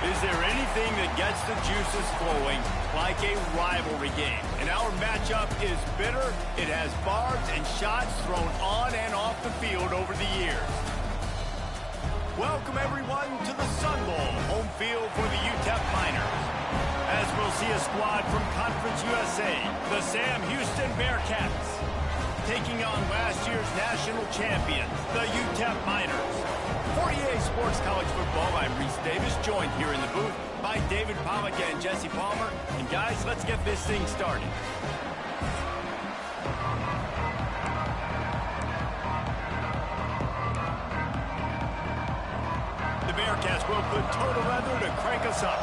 Is there anything that gets the juices flowing like a rivalry game? And our matchup is bitter. It has barbs and shots thrown on and off the field over the years. Welcome, everyone, to the Sun Bowl, home field for the Utep Miners. As we'll see a squad from Conference USA, the Sam Houston Bearcats, taking on last year's national champions, the Utep Miners. For EA Sports College Football, I'm Reese Davis, joined here in the booth by David Pollack and Jesse Palmer. And guys, let's get this thing started. The Bearcats will put total weather to crank us up.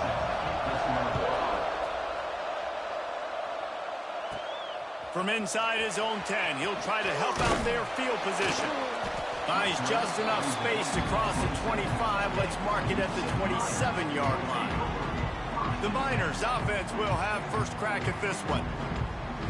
From inside his own 10, he'll try to help out their field position. Buys just enough space to cross the 25. Let's mark it at the 27-yard line. The Miners' offense will have first crack at this one.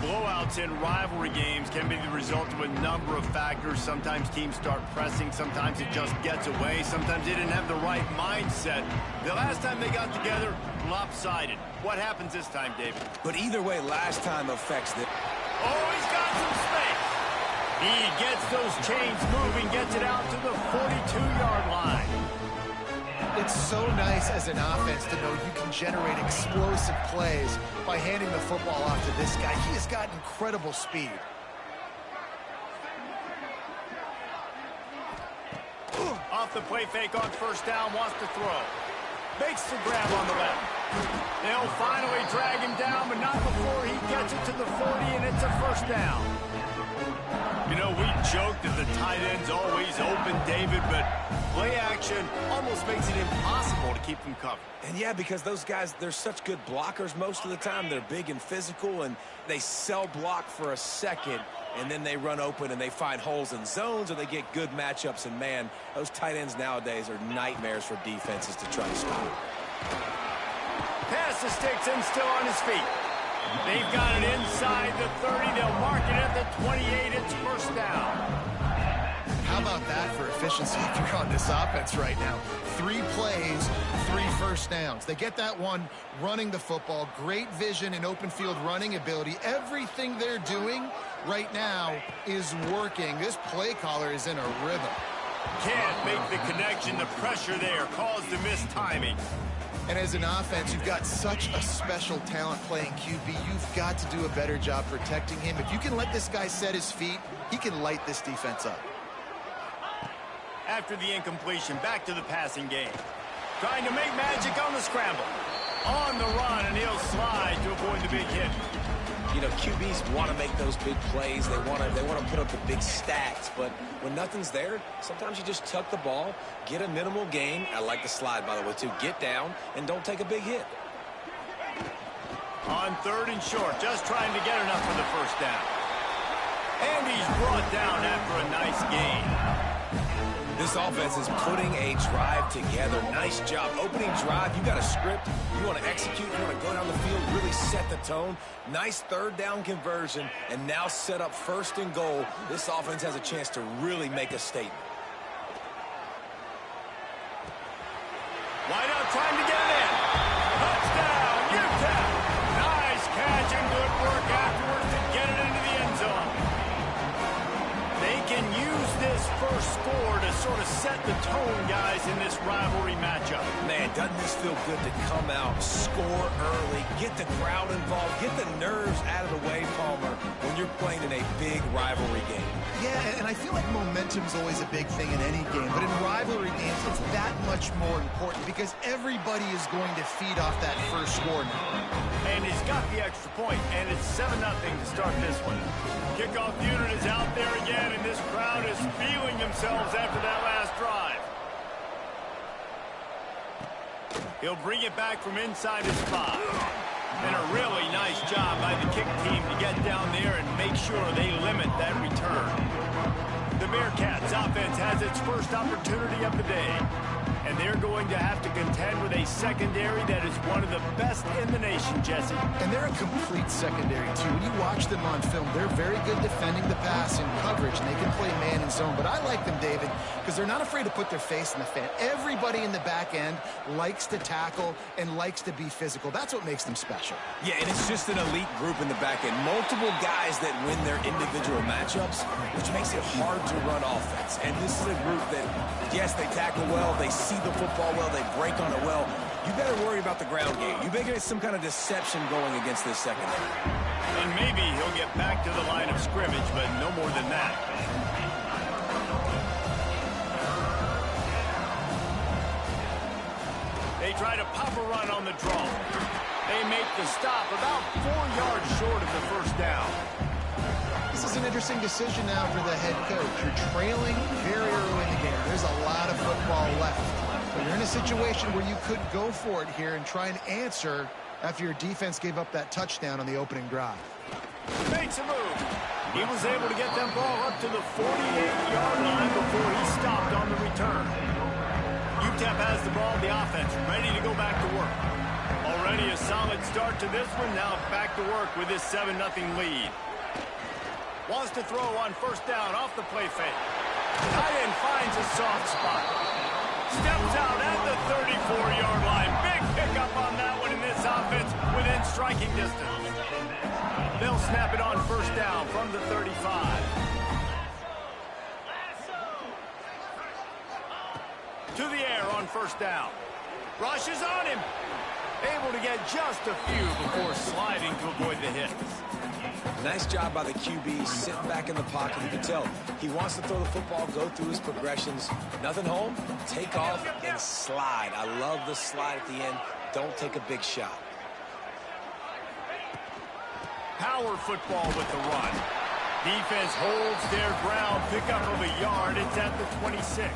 Blowouts in rivalry games can be the result of a number of factors. Sometimes teams start pressing. Sometimes it just gets away. Sometimes they didn't have the right mindset. The last time they got together, lopsided. What happens this time, David? But either way, last time affects the... Oh, he's got some space. He gets those chains moving, gets it out to the 42-yard line. It's so nice as an offense to know you can generate explosive plays by handing the football off to this guy. He has got incredible speed. Off the play fake on first down, wants to throw. Makes the grab on the left. They'll finally drag him down, but not before he gets it to the 40, and it's a first down. You know, we joked that the tight end's always open, David, but play action almost makes it impossible to keep them covered. And yeah, because those guys, they're such good blockers most of the time. They're big and physical, and they sell block for a second, and then they run open and they find holes in zones, or they get good matchups. And man, those tight ends nowadays are nightmares for defenses to try to stop. Pass the sticks and still on his feet. They've got it inside the 30. They'll mark it at the 28. It's first down. How about that for efficiency if you're on this offense right now? 3 plays, 3 first downs. They get that one running the football. Great vision and open field running ability. Everything they're doing right now is working. This play caller is in a rhythm. Can't make the connection. The pressure there caused the missed timing. And as an offense, you've got such a special talent playing QB. You've got to do a better job protecting him. If you can let this guy set his feet, he can light this defense up. After the incompletion, back to the passing game. Trying to make magic on the scramble. On the run, and he'll slide to avoid the big hit. You know, QBs want to make those big plays. They want to put up the big stats. But when nothing's there, sometimes you just tuck the ball, get a minimal gain. I like the slide, by the way, too. Get down and don't take a big hit. On 3rd and short, just trying to get enough for the first down. And he's brought down after a nice gain. This offense is putting a drive together. Nice job. Opening drive, you got a script. You want to execute. You want to go down the field, really set the tone. Nice 3rd down conversion, and now set up 1st and goal. This offense has a chance to really make a statement. Wide out, trying to get it in. Touchdown, Utep. Nice catch and good work afterwards to get it into the end zone. They can use this first score to sort of set the tone, guys, in this rivalry matchup. Man, doesn't this feel good to come out, score early, get the crowd involved, get the nerves out of the way, Palmer, when you're playing in a big rivalry game. Yeah, and I feel like momentum's always a big thing in any game, but in rivalry games, it's that much more important because everybody is going to feed off that first score now. And he's got the extra point, and it's 7-0 to start this one. Kickoff unit is out there again, and this crowd is feeling themselves after that last drive. He'll bring it back from inside his 5. And a really nice job by the kick team to get down there and make sure they limit that return. The Bearcats offense has its first opportunity of the day. And they're going to have to contend with a secondary that is one of the best in the nation, Jesse. And they're a complete secondary, too. When you watch them on film, they're very good defending the pass in coverage, and they can play man and zone. But I like them, David, because they're not afraid to put their face in the fan. Everybody in the back end likes to tackle and likes to be physical. That's what makes them special. Yeah, and it's just an elite group in the back end. Multiple guys that win their individual matchups, which makes it hard to run offense. And this is a group that, yes, they tackle well, they see the football well, they break on it well. You better worry about the ground game. You better get some kind of deception going against this secondary. And maybe he'll get back to the line of scrimmage, but no more than that. They try to pop a run on the draw. They make the stop about 4 yards short of the first down. This is an interesting decision now for the head coach. You're trailing very early in the game. There's a lot of football left. But you're in a situation where you could go for it here and try and answer after your defense gave up that touchdown on the opening drive. Makes a move. He was able to get them ball up to the 48-yard line before he stopped on the return. Utep has the ball, the offense ready to go back to work. Already a solid start to this one. Now back to work with this 7-0 lead. Wants to throw on first down off the play fake. Tight end finds a soft spot. Steps out at the 34-yard line. Big pickup on that one in this offense within striking distance. They'll snap it on first down from the 35. To the air on first down. Rushes on him. Able to get just a few before sliding to avoid the hit. Nice job by the QB, sitting back in the pocket. You can tell he wants to throw the football, go through his progressions. Nothing home, take off, and slide. I love the slide at the end. Don't take a big shot. Power football with the run. Defense holds their ground, pickup of a yard. It's at the 26.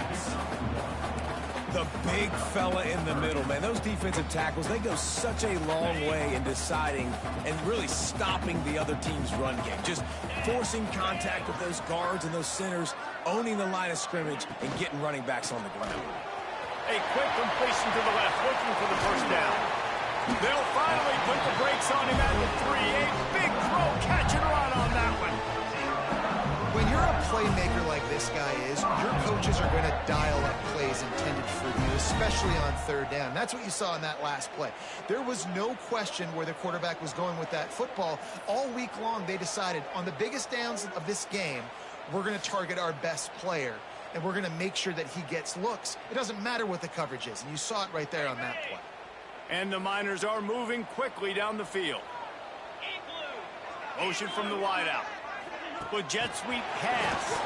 The big fella in the middle, man. Those defensive tackles, they go such a long way in deciding and really stopping the other team's run game. Just forcing contact with those guards and those centers, owning the line of scrimmage, and getting running backs on the ground. A quick completion to the left, looking for the first down. They'll finally put the brakes on him at the 3. A big throw, catch and run on that one. When you're a playmaker like this guy is, your coaches are going to dial up plays intended for you, especially on third down. That's what you saw in that last play. There was no question where the quarterback was going with that football. All week long, they decided on the biggest downs of this game, we're going to target our best player, and we're going to make sure that he gets looks. It doesn't matter what the coverage is, and you saw it right there on that play. And the Miners are moving quickly down the field. Motion from the wideout. With jet sweep pass.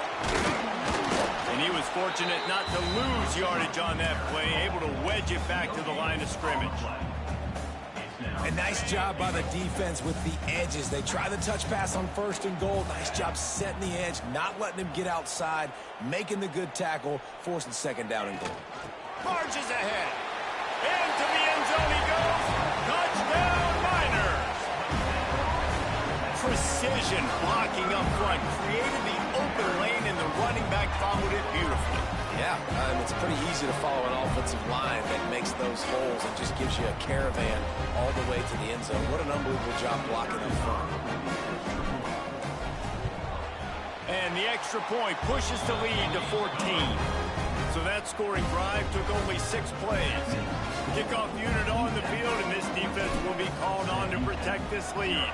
And he was fortunate not to lose yardage on that play, able to wedge it back to the line of scrimmage. A nice job by the defense with the edges. They try the touch pass on first and goal. Nice job setting the edge, not letting him get outside, making the good tackle, forcing second down and goal. Marches ahead. Into the end zone he goes. Touchdown, Miners. Precision blocking up front created the open lane, and the running back followed it beautifully. Yeah, it's pretty easy to follow an offensive line that makes those holes and just gives you a caravan all the way to the end zone. What an unbelievable job blocking up front. And the extra point pushes the lead to 14. So that scoring drive took only 6 plays. Kickoff unit on the field, and this defense will be called on to protect this lead.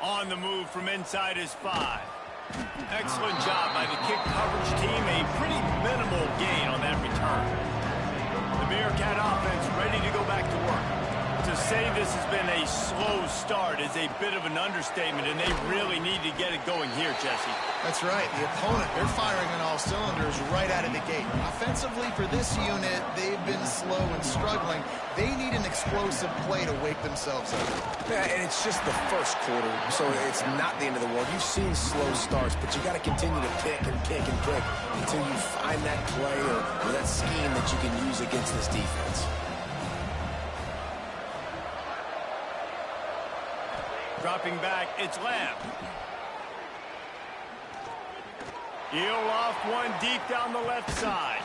On the move from inside his 5. Excellent job by the kick coverage team. A pretty minimal gain on that return. The Bearcat offense ready to go back to work. To say this has been a slow start is a bit of an understatement, and they really need to get it going here, Jesse. That's right. The opponent, they're firing on all cylinders right out of the gate. Offensively, for this unit, they've been slow and struggling. They need an explosive play to wake themselves up. Yeah, and it's just the first quarter, so it's not the end of the world. You've seen slow starts, but you got to continue to pick and pick and pick until you find that play or that scheme that you can use against this defense. Dropping back, it's Lamb. He'll off one deep down the left side.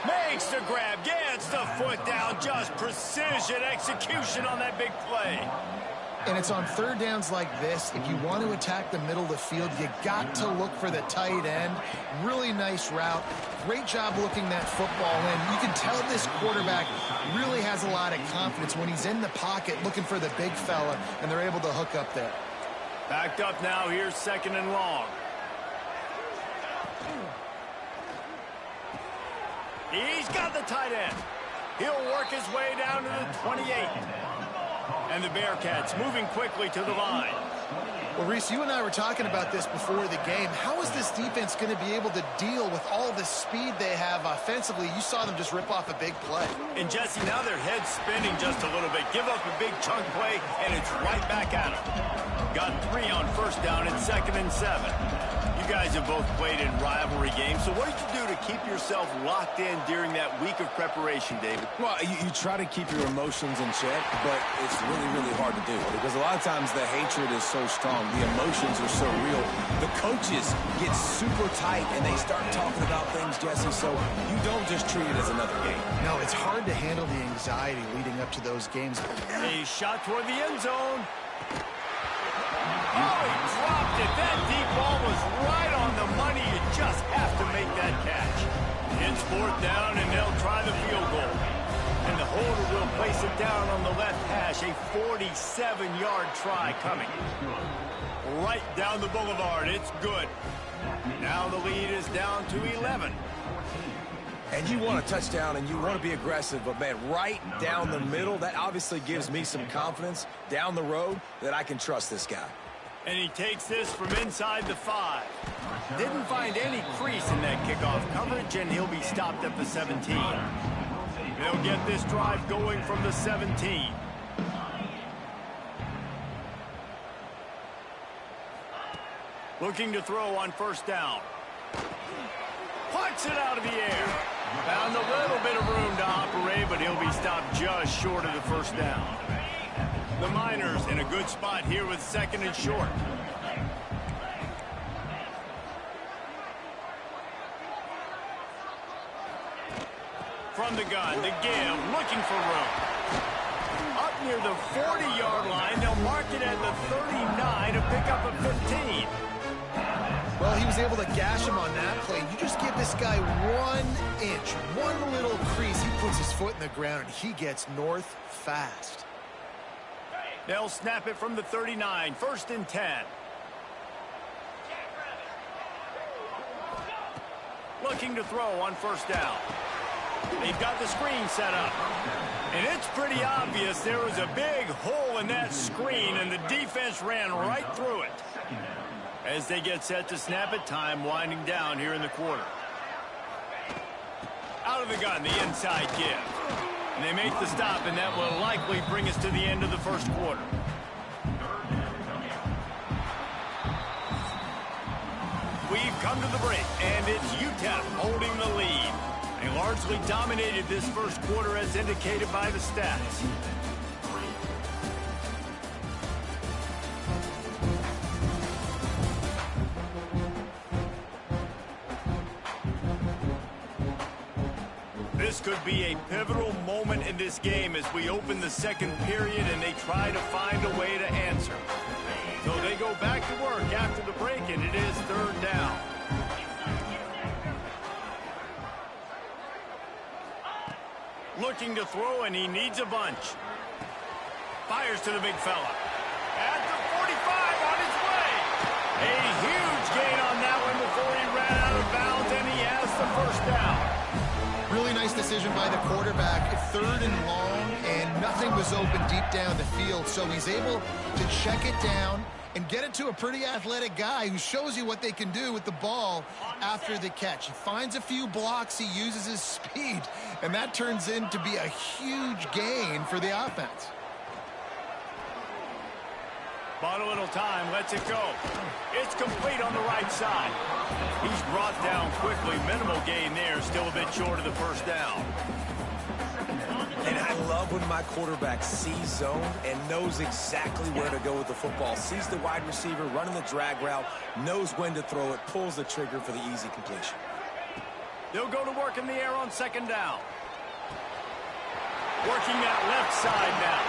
Makes the grab, gets the foot down, just precision execution on that big play. And it's on third downs like this. If you want to attack the middle of the field, you got to look for the tight end. Really nice route. Great job looking that football in. You can tell this quarterback really has a lot of confidence when he's in the pocket looking for the big fella, and they're able to hook up there. Backed up now, here's 2nd and long. He's got the tight end. He'll work his way down to the 28. And the Bearcats moving quickly to the line. Well, Reese, you and I were talking about this before the game. How is this defense going to be able to deal with all the speed they have offensively? You saw them just rip off a big play. And, Jesse, now their head's spinning just a little bit. Give up a big chunk play, and it's right back at them. Got 3 on 1st down and 2nd and 7. You guys have both played in rivalry games, so what did you do to keep yourself locked in during that week of preparation, David? Well, you try to keep your emotions in check, but it's really, really hard to do because a lot of times the hatred is so strong. The emotions are so real. The coaches get super tight, and they start talking about things, Jesse, so you don't just treat it as another game. No, it's hard to handle the anxiety leading up to those games. A shot toward the end zone. Oh, he dropped it. That deep ball was right on the money. You just have to make that catch. It's 4th down, and they'll try the field goal. And the holder will place it down on the left hash. A 47-yard try coming. Right down the boulevard. It's good. Now the lead is down to 11. And you want a touchdown, and you want to be aggressive, but, man, right down the middle, that obviously gives me some confidence down the road that I can trust this guy. And he takes this from inside the 5. Didn't find any crease in that kickoff coverage, and he'll be stopped at the 17. They'll get this drive going from the 17. Looking to throw on 1st down. Punts it out of the air. Found a little bit of room to operate, but he'll be stopped just short of the 1st down. The Miners in a good spot here with 2nd and short. From the gun, the give, looking for room. Up near the 40-yard line, they'll mark it at the 39 to pick up a 15. Well, he was able to gash him on that play. You just give this guy 1 inch, one little crease. He puts his foot in the ground, and he gets north fast. They'll snap it from the 39, 1st and 10. Looking to throw on 1st down. They've got the screen set up. And it's pretty obvious there was a big hole in that screen, and the defense ran right through it. As they get set to snap it, time winding down here in the quarter. Out of the gun, the inside give. And they make the stop, and that will likely bring us to the end of the 1st quarter. We've come to the break, and it's Utep holding the lead. They largely dominated this 1st quarter as indicated by the stats. This could be a pivotal moment in this game as we open the 2nd period and they try to find a way to answer. So they go back to work after the break, and it is 3rd down. Looking to throw, and he needs a bunch. Fires to the big fella. At the 45 on his way. A huge gain on that one before he ran out of bounds, and he has the 1st down. Really nice decision by the quarterback. 3rd and long, and nothing was open deep down the field, so he's able to check it down and get it to a pretty athletic guy who shows you what they can do with the ball after the catch. He finds a few blocks, he uses his speed, and that turns into be a huge gain for the offense. Bought a little time, lets it go. It's complete on the right side. He's brought down quickly. Minimal gain there, still a bit short of the 1st down. And I love when my quarterback sees zone and knows exactly where to go with the football, sees the wide receiver running the drag route, knows when to throw it, pulls the trigger for the easy completion. They'll go to work in the air on second down. Working that left side now.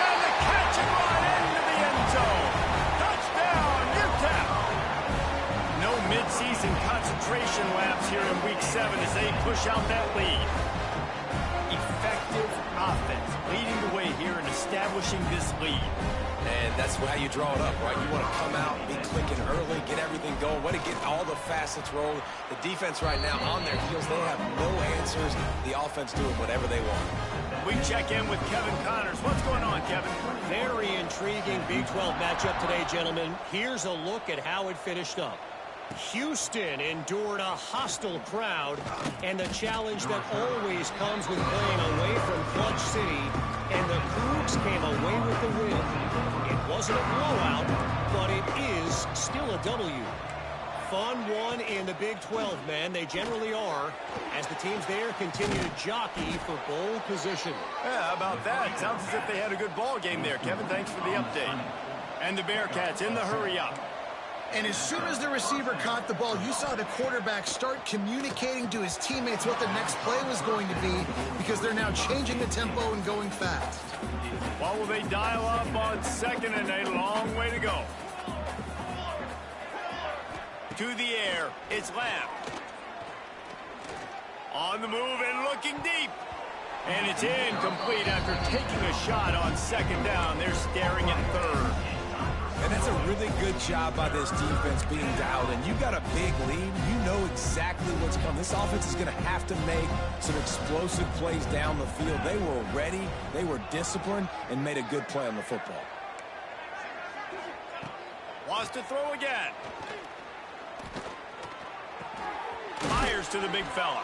And the catch and run into the end zone. Touchdown, Utep. No midseason concentration laps here in Week 7 as they push out that lead. Effective offense leading the way here and establishing this lead. And that's how you draw it up, right? You want to come out, be clicking early, get everything going, want to get all the facets rolling. The defense right now on their heels, they have no answers. The offense doing whatever they want. We check in with Kevin Connors. What's going on, Kevin? Very intriguing Big 12 matchup today, gentlemen. Here's a look at how it finished up. Houston endured a hostile crowd and the challenge that always comes with playing away from Clutch City, and the Cougs came away with the win. It wasn't a blowout, but it is still a W. Fun one in the Big 12, man. They generally are, as the teams there continue to jockey for bowl position. Yeah, how about that? Sounds as if they had a good ball game there, Kevin. Thanks for the update. And the Bearcats in the hurry-up. And as soon as the receiver caught the ball, you saw the quarterback start communicating to his teammates what the next play was going to be, because they're now changing the tempo and going fast. What will they dial up on second and a long way to go? To the air, it's Lamb. On the move and looking deep. And it's incomplete after taking a shot on second down. They're staring at third. And that's a really good job by this defense being dialed in. You got a big lead. You know exactly what's coming. This offense is going to have to make some explosive plays down the field. They were ready, they were disciplined, and made a good play on the football. Wants to throw again. Fires to the big fella.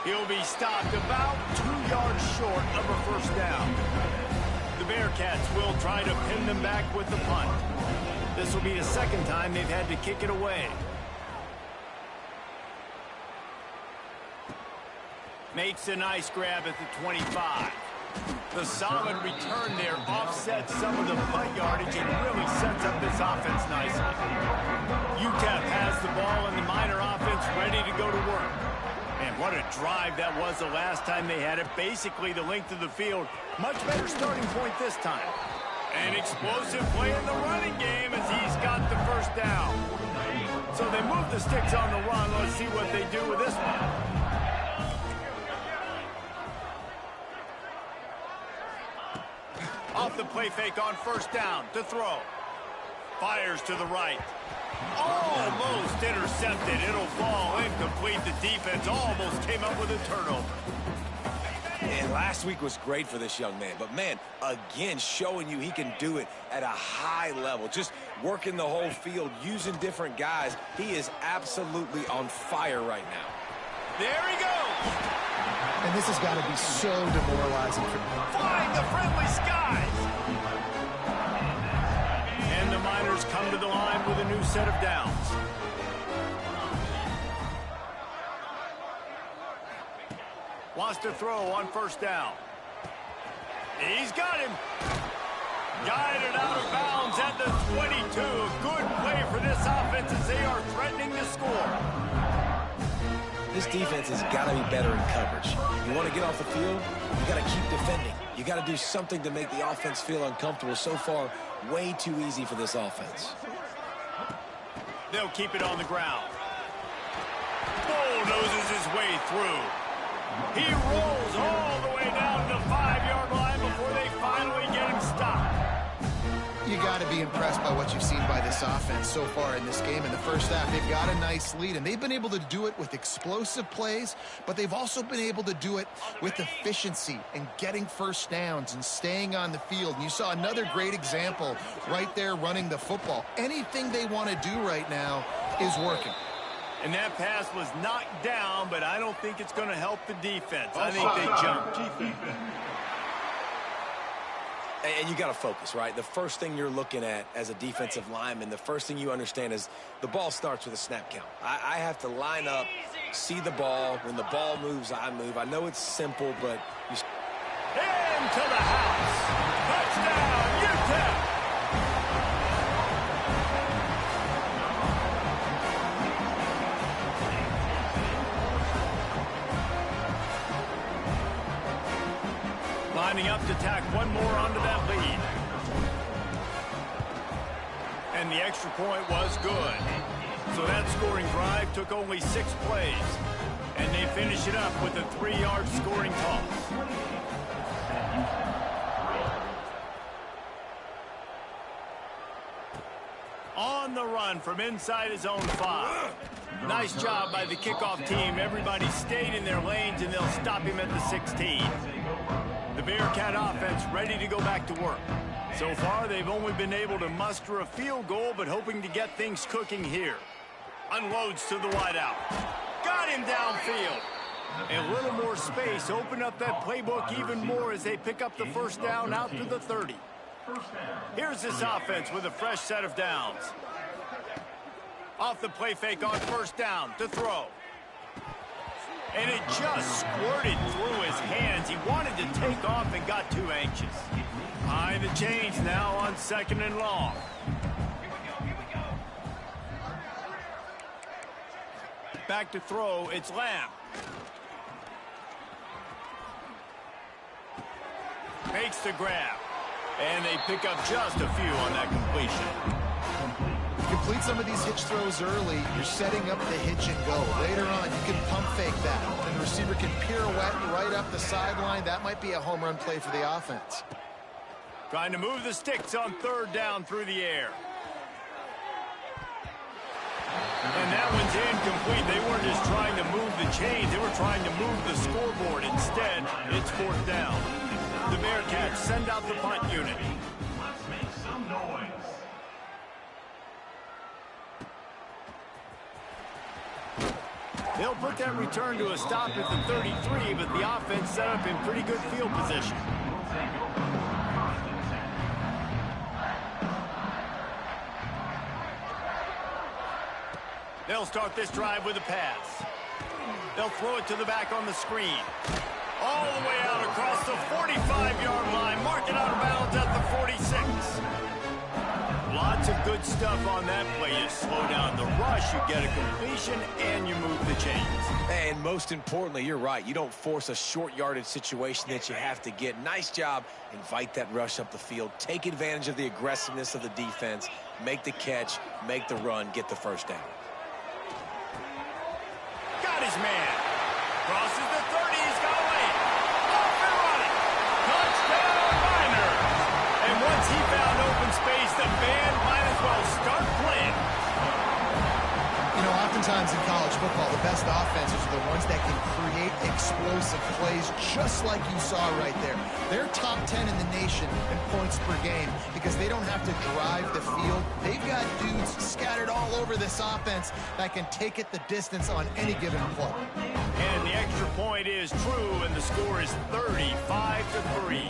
He'll be stopped about 2 yards short of a first down. The Bearcats will try to pin them back with the punt. This will be the second time they've had to kick it away. Makes a nice grab at the 25. The solid return there offsets some of the punt yardage and really sets up this offense nicely. Utep has the ball and the Miner offense ready to go to work. And what a drive that was the last time they had it. Basically the length of the field. Much better starting point this time. An explosive play in the running game as he's got the first down. So they move the sticks on the run. Let's see what they do with this one. Off the play fake on first down to throw. Fires to the right. Almost intercepted. It'll fall incomplete. The defense almost came up with a turnover. And last week was great for this young man. But, man, again, showing you he can do it at a high level. Just working the whole field, using different guys. He is absolutely on fire right now. There he goes. And this has got to be so demoralizing for him. Flying the friendly skies. And the Miners come to the line with a new set of downs. Wants to throw on first down. He's got him. Guided out of bounds at the 22. A good play for this offense as they are threatening to score. This defense has got to be better in coverage. You want to get off the field, you got to keep defending. You got to do something to make the offense feel uncomfortable. So far, way too easy for this offense. They'll keep it on the ground. Bulldozes his way through. He rolls all the way down to the 5-yard line before they finally get him stopped. You got to be impressed by what you've seen by this offense so far in this game. In the first half, they've got a nice lead, and they've been able to do it with explosive plays, but they've also been able to do it with efficiency and getting first downs and staying on the field. And you saw another great example right there running the football. Anything they want to do right now is working. And that pass was knocked down, but I don't think it's going to help the defense. I think they jumped. And you got to focus, right? The first thing you're looking at as a defensive lineman, the first thing you understand is the ball starts with a snap count. I have to line up, see the ball. When the ball moves, I move. I know it's simple, but Into the house. Touchdown, Utep. Lining up to tack one more onto that lead. And the extra point was good. So that scoring drive took only 6 plays. And they finish it up with a 3-yard scoring toss. On the run from inside his own 5. Nice job by the kickoff team. Everybody stayed in their lanes, and they'll stop him at the 16. The Bearcat offense ready to go back to work. So far, they've only been able to muster a field goal, but hoping to get things cooking here. Unloads to the wideout. Got him downfield. A little more space. Open up that playbook even more as they pick up the first down out to the 30. Here's this offense with a fresh set of downs. Off the play fake on first down to throw. And it just squirted through his hands. He wanted to take off and got too anxious. Behind the chains now on 2nd and long. Back to throw, it's Lamb. Makes the grab. And they pick up just a few on that completion. Complete some of these hitch throws early, you're setting up the hitch and go. Later on, you can pump fake that. And the receiver can pirouette right up the sideline. That might be a home run play for the offense. Trying to move the sticks on 3rd down through the air. And that one's incomplete. They weren't just trying to move the chains. They were trying to move the scoreboard. Instead, it's 4th down. The Bearcats send out the punt unit. Let's make some noise. They'll put that return to a stop at the 33, but the offense set up in pretty good field position. They'll start this drive with a pass. They'll throw it to the back on the screen. All the way out across the 45-yard line. Mark it out of bounds at the 46. Lots of good stuff on that play. You slow down the rush, you get a completion, and you move the chains. And most importantly, you're right. You don't force a short yardage situation that you have to get. Nice job. Invite that rush up the field. Take advantage of the aggressiveness of the defense. Make the catch, make the run, get the first down. Got his man. Crosses the 30. He's got a lane. Off and running. Touchdown, Miners. And once he found open space, the band might as well start playing. You know, oftentimes in college football, the best offenses are the ones that can create explosive plays, just like you saw right there. They're top 10 in the nation in points per game because they don't have to drive the field. They've got dudes scattered all over this offense that can take it the distance on any given play. And the extra point is true, and the score is 35-3.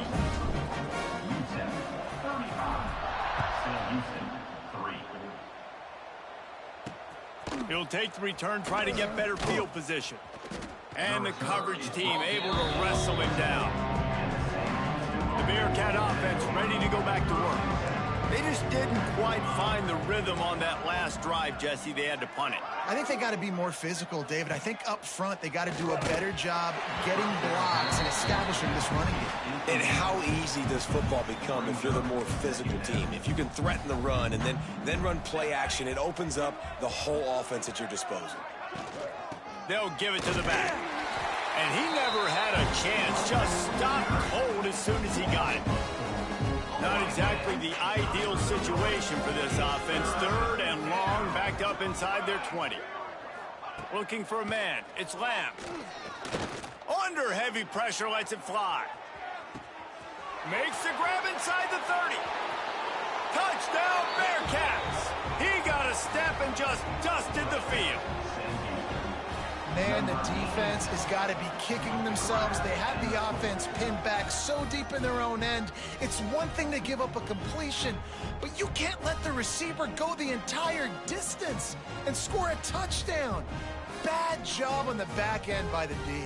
He'll take the return, try to get better field position. And the coverage team able to wrestle him down. The Bearcat offense ready to go back to work. They just didn't quite find the rhythm on that last drive, Jesse. They had to punt it. I think they got to be more physical, David. I think up front they got to do a better job getting blocks and establishing this running game. And how easy does football become if you're the more physical team? If you can threaten the run and then run play action, it opens up the whole offense at your disposal. They'll give it to the back. And he never had a chance. Just stopped cold as soon as he got it. Not exactly the ideal situation for this offense. 3rd and long, backed up inside their 20. Looking for a man. It's Lamb. Under heavy pressure, lets it fly. Makes the grab inside the 30. Touchdown, Bearcats. He got a step and just dusted the field. Man, the defense has got to be kicking themselves. They have the offense pinned back so deep in their own end. It's one thing to give up a completion, but you can't let the receiver go the entire distance and score a touchdown. Bad job on the back end by the D.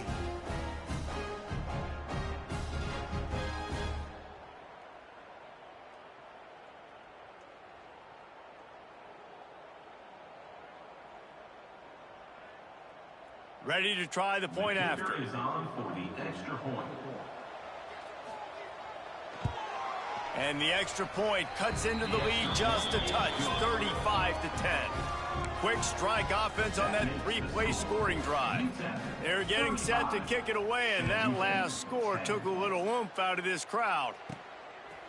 Ready to try the point after. Is on for the extra point. And the extra point cuts into the lead just a touch, 35-10. Quick strike offense on that three-play scoring drive. They're getting set to kick it away, and that last score took a little oomph out of this crowd.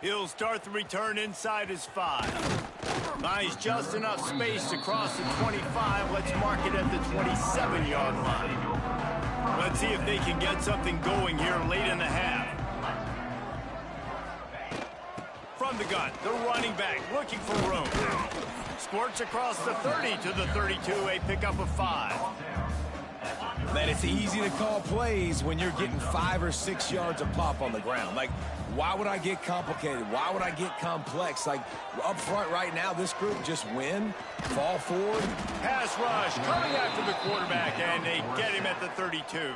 He'll start the return inside his 5. Nice, just enough space to cross the 25. Let's mark it at the 27-yard line. Let's see if they can get something going here late in the half. From the gun, the running back looking for room. Squirts across the 30 to the 32, a pickup of 5. Man, it's easy to call plays when you're getting 5 or 6 yards of pop on the ground. Like, why would I get complicated? Why would I get complex? Like, up front right now, this group just win, fall forward. Pass rush coming after the quarterback, and they get him at the 32.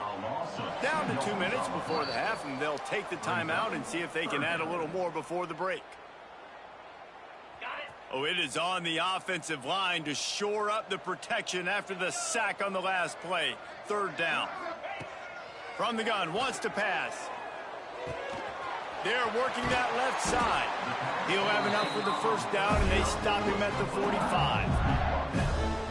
Down to 2 minutes before the half, and they'll take the timeout and see if they can add a little more before the break. Oh, it is on the offensive line to shore up the protection after the sack on the last play. 3rd down. From the gun, wants to pass. They're working that left side. He'll have enough for the 1st down, and they stop him at the 45.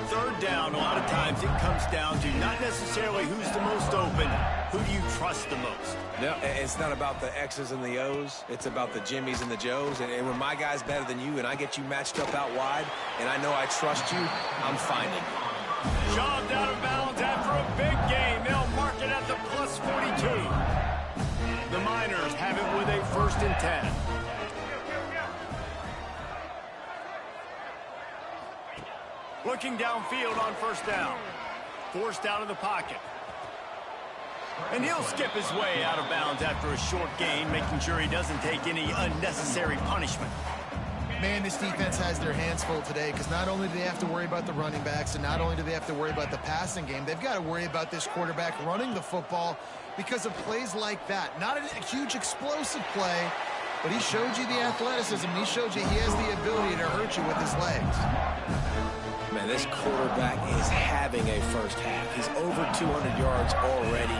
3rd down, a lot of times it comes down to not necessarily who's the most open, who do you trust the most? No, it's not about the X's and the O's. It's about the Jimmies and the Joes. And when my guy's better than you and I get you matched up out wide and I know I trust you, I'm finding you. Shoved out of bounds after a big gain. They'll mark it at the plus 42. The Miners have it with a 1st and 10. Looking downfield on 1st down. Forced out of the pocket. And he'll skip his way out of bounds after a short gain, making sure he doesn't take any unnecessary punishment. Man, this defense has their hands full today because not only do they have to worry about the running backs and not only do they have to worry about the passing game, they've got to worry about this quarterback running the football because of plays like that. Not a huge explosive play, but he showed you the athleticism. He showed you he has the ability to hurt you with his legs. Man, this quarterback is having a 1st half. He's over 200 yards already,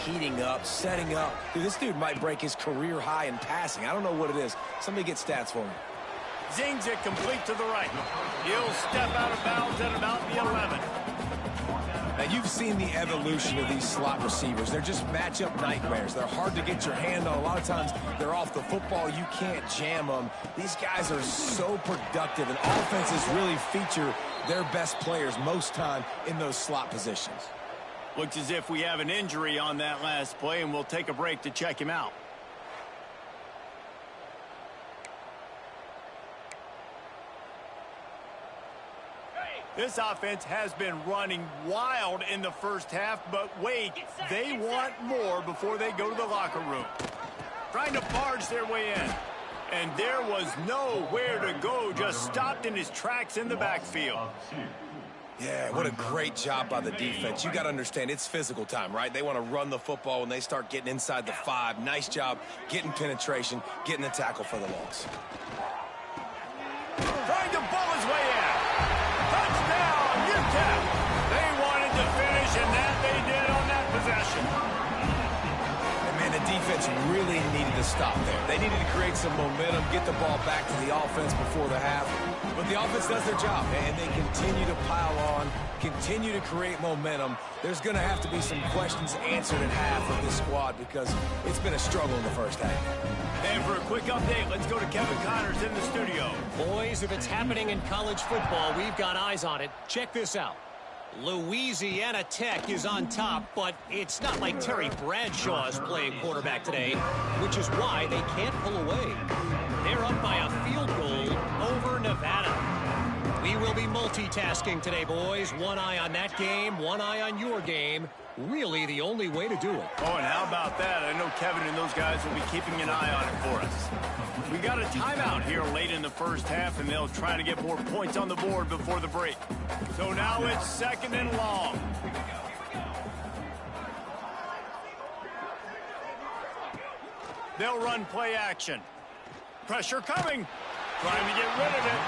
heating up, setting up. Dude, this dude might break his career high in passing. I don't know what it is. Somebody get stats for me. Zings it complete to the right. He'll step out of bounds at about the 11. Now, you've seen the evolution of these slot receivers. They're just matchup nightmares. They're hard to get your hand on. A lot of times, they're off the football. You can't jam them. These guys are so productive, and offenses really feature their best players most time in those slot positions. Looks as if we have an injury on that last play, and we'll take a break to check him out. This offense has been running wild in the 1st half, but wait, they want more before they go to the locker room. Trying to barge their way in. And there was nowhere to go, just stopped in his tracks in the backfield. Yeah, what a great job by the defense. You got to understand, it's physical time, right? They want to run the football when they start getting inside the 5. Nice job getting penetration, getting the tackle for the loss. Trying to ball his way in. Touchdown, Utep. They wanted to finish, and that they did on that possession. And man, the defense really needed to stop there. They needed to create some momentum, get the ball back to the offense before the half. But the offense does their job, and they continue to pile on, continue to create momentum. There's going to have to be some questions answered at half of this squad because it's been a struggle in the 1st half. And for a quick update, let's go to Kevin Connors in the studio. Boys, if it's happening in college football, we've got eyes on it. Check this out. Louisiana Tech is on top, but it's not like Terry Bradshaw is playing quarterback today, which is why they can't pull away. They're up by a field goal over Nevada. We will be multitasking today, boys. One eye on that game, one eye on your game. Really the only way to do it. Oh, and how about that? I know Kevin and those guys will be keeping an eye on it for us. We got a timeout here late in the 1st half, and they'll try to get more points on the board before the break. So now it's 2nd and long. They'll run play action. Pressure coming. Trying to get rid of it.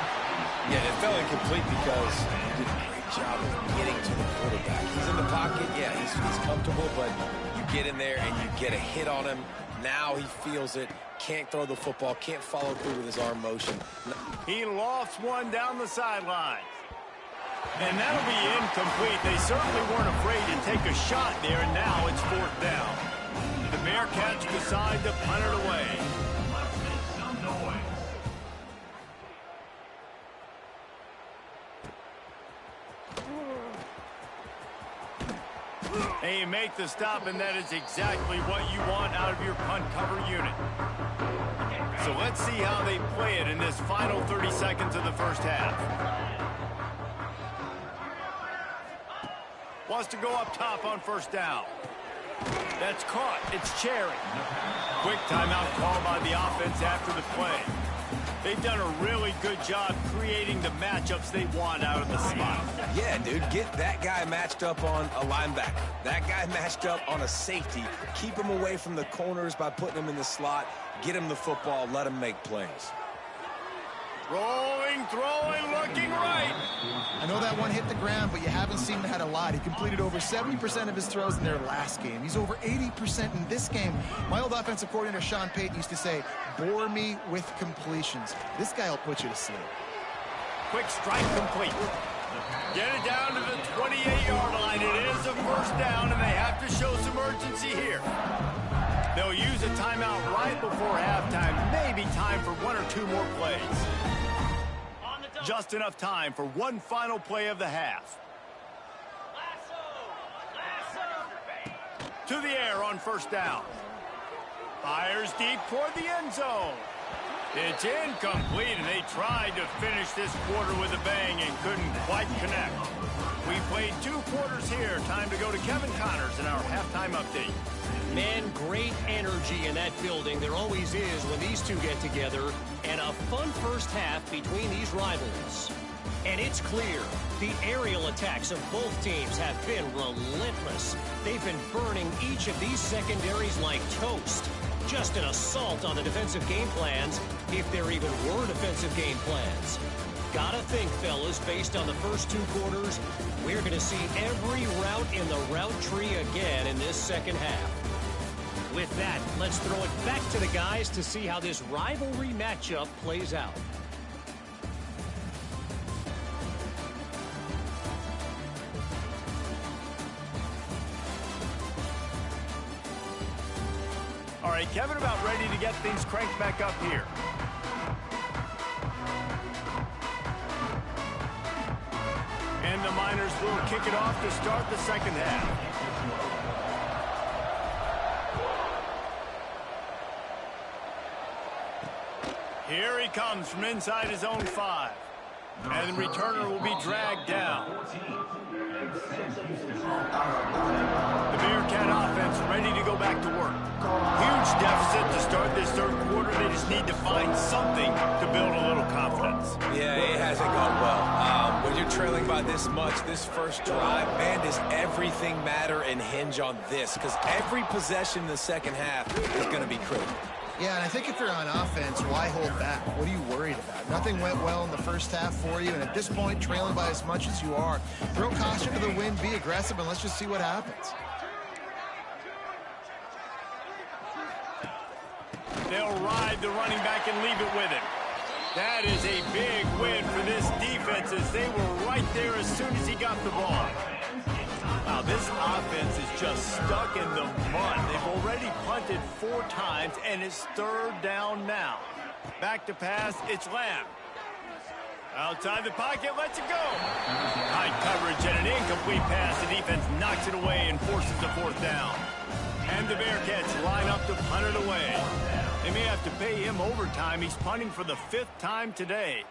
Yeah, it felt incomplete because he didn't break job of getting to the quarterback. He's in the pocket. Yeah, he's comfortable, but you get in there and you get a hit on him. Now he feels it. Can't throw the football. Can't follow through with his arm motion. He lofts one down the sideline. And that'll be incomplete. They certainly weren't afraid to take a shot there, and now it's 4th down. The Bearcats decide to punt it away. And you make the stop, and that is exactly what you want out of your punt cover unit. So let's see how they play it in this final 30 seconds of the first half. Wants to go up top on 1st down. That's caught. It's Cherry. Quick timeout call by the offense after the play. They've done a really good job creating the matchups they want out of the slot. Yeah, dude, get that guy matched up on a linebacker. That guy matched up on a safety. Keep him away from the corners by putting him in the slot. Get him the football. Let him make plays. Rolling, throwing, looking right. I know that one hit the ground, but you haven't seen that a lot. He completed over 70% of his throws in their last game. He's over 80% in this game. My old offensive coordinator, Sean Payton, used to say, bore me with completions. This guy will put you to sleep. Quick strike complete. Get it down to the 28-yard line. It is a 1st down, and they have to show some urgency here. They'll use a timeout right before halftime. Maybe time for 1 or 2 more plays. Just enough time for one final play of the half. To the air on 1st down. Fires deep toward the end zone. It's incomplete, and they tried to finish this quarter with a bang and couldn't quite connect. We played 2 quarters here. Time to go to Kevin Connors in our halftime update. Man, great energy in that building. There always is when these two get together. And a fun first half between these rivals. And it's clear, the aerial attacks of both teams have been relentless. They've been burning each of these secondaries like toast. Just an assault on the defensive game plans, if there even were defensive game plans. Gotta think, fellas, based on the first 2 quarters, we're going to see every route in the route tree again in this second half. With that, let's throw it back to the guys to see how this rivalry matchup plays out. All right, Kevin, about ready to get things cranked back up here. And the Miners will kick it off to start the second half. Here he comes from inside his own 5. And the returner will be dragged down. The Bearcat offense ready to go back to work. Huge deficit to start this 3rd quarter. They just need to find something to build a little confidence. Yeah, it hasn't gone well. When you're trailing by this much, this first drive, man, does everything matter and hinge on this? Because every possession in the second half is going to be critical. Yeah, and I think if you're on offense, why hold back? What are you worried about? Nothing went well in the first half for you, and at this point, trailing by as much as you are, throw caution to the wind, be aggressive, and let's just see what happens. They'll ride the running back and leave it with him. That is a big win for this defense as they were right there as soon as he got the ball. Wow, this offense is just stuck in the mud. They've already punted 4 times, and it's 3rd down now. Back to pass, it's Lamb. Outside the pocket, lets it go. High coverage and an incomplete pass. The defense knocks it away and forces the 4th down. And the Bearcats line up to punt it away. They may have to pay him overtime. He's punting for the 5th time today.